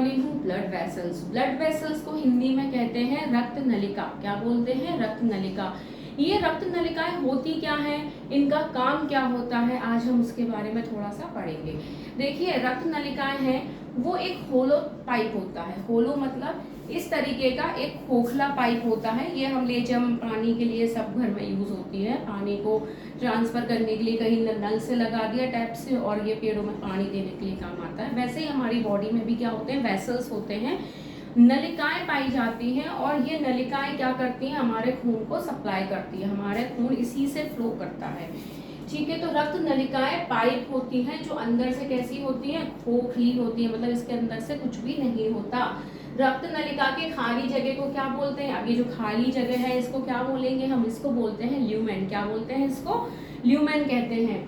वाली हूँ blood vessels. Blood vessels को हिंदी में कहते हैं रक्त नलिका। क्या बोलते हैं? रक्त नलिका। ये रक्त नलिकाएं होती क्या हैं, इनका काम क्या होता है, आज हम उसके बारे में थोड़ा सा पढ़ेंगे। देखिए, रक्त नलिकाएं हैं वो एक होलो पाइप होता है। होलो मतलब इस तरीके का एक खोखला पाइप होता है। ये हम ले जब पानी के लिए सब घर में यूज होती है, पानी को ट्रांसफर करने के लिए कहीं नल से लगा दिया टैप से, और ये पेड़ों में पानी देने के लिए काम आता है। वैसे ही हमारी बॉडी में भी क्या होते हैं, वेसल्स होते हैं, नलिकाएं पाई जाती हैं, और ये नलिकाएं क्या करती हैं, हमारे खून को सप्लाई करती है, हमारे खून इसी से फ्लो करता है। ठीक है, तो रक्त नलिकाएं पाइप होती हैं जो अंदर से कैसी होती हैं, खोखली होती है, मतलब इसके अंदर से कुछ भी नहीं होता। रक्त नलिका के खाली जगह को क्या बोलते हैं, अभी जो खाली जगह है इसको क्या बोलेंगे हम, इसको बोलते हैं ल्यूमेन। क्या बोलते हैं इसको? ल्यूमेन कहते हैं।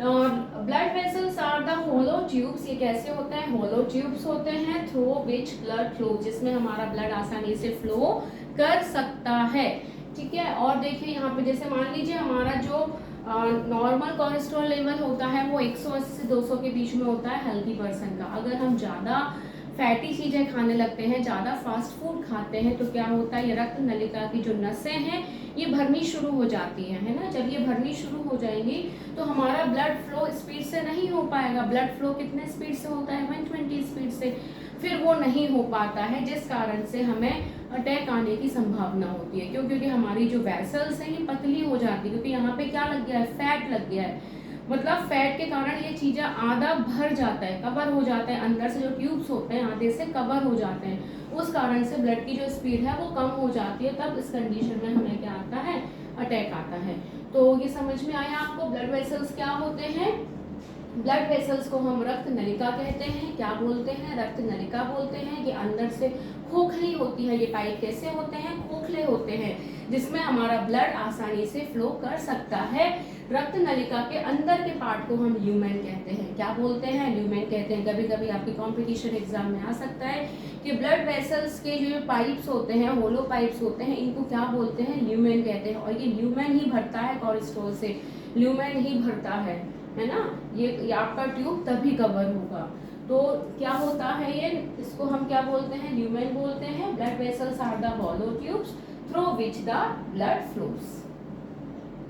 और blood vessels are the hollow tubes. ये कैसे होते हैं? होलो ट्यूब्स होते हैं थ्रू विच ब्लड फ्लो, जिसमें हमारा ब्लड आसानी से फ्लो कर सकता है। ठीक है, और देखिए यहाँ पे जैसे मान लीजिए हमारा जो नॉर्मल कोलेस्ट्रॉल लेवल होता है वो 180 से 200 के बीच में होता है हेल्थी पर्सन का। अगर हम ज़्यादा फैटी चीज़ें खाने लगते हैं, ज़्यादा फास्ट फूड खाते हैं, तो क्या होता है, ये रक्त नलिका की जो नसें हैं ये भरनी शुरू हो जाती हैं, है ना। जब ये भरनी शुरू हो जाएंगी तो हमारा ब्लड फ्लो स्पीड से नहीं हो पाएगा। ब्लड फ्लो कितने स्पीड से होता है? 120 स्पीड से। फिर वो नहीं हो पाता है, जिस कारण से हमें अटैक आने की संभावना होती है। क्यों? क्योंकि हमारी जो वेसल्स हैं ये पतली हो जाती है, क्योंकि यहाँ पे क्या लग गया है, फैट लग गया है। मतलब फैट के कारण ये चीजें आधा भर जाता है, कवर हो जाता है, अंदर से जो ट्यूब्स होते हैं आधे से कवर हो जाते हैं। उस कारण से ब्लड की जो स्पीड है वो कम हो जाती है। तब इस कंडीशन में हमें क्या आता है, अटैक आता है। तो ये समझ में आया आपको, ब्लड वेसल्स क्या होते हैं? ब्लड वेसल्स को हम रक्त नलिका कहते हैं। क्या बोलते हैं? रक्त नलिका बोलते हैं। ये अंदर से खोखली होती है। ये पाइप कैसे होते हैं? खोखले होते हैं, जिसमें हमारा ब्लड आसानी से फ्लो कर सकता है। रक्त नलिका के अंदर के पार्ट को हम ल्यूमेन कहते हैं। क्या बोलते हैं? ल्यूमेन कहते हैं। कभी कभी आपके कॉम्पिटिशन एग्जाम में आ सकता है कि ब्लड वेसल्स के जो पाइप्स होते हैं, होलो पाइप्स होते हैं, इनको क्या बोलते हैं? ल्यूमेन कहते हैं। और ये ल्यूमेन ही भरता है कोलेस्ट्रॉल से, ल्यूमेन ही भरता है ना। ये आपका ट्यूब तभी कवर होगा। तो क्या होता है ये, इसको हम क्या बोलते हैं? ल्यूमेन बोलते हैं। Blood vessels are the hollow tubes through which the blood flows.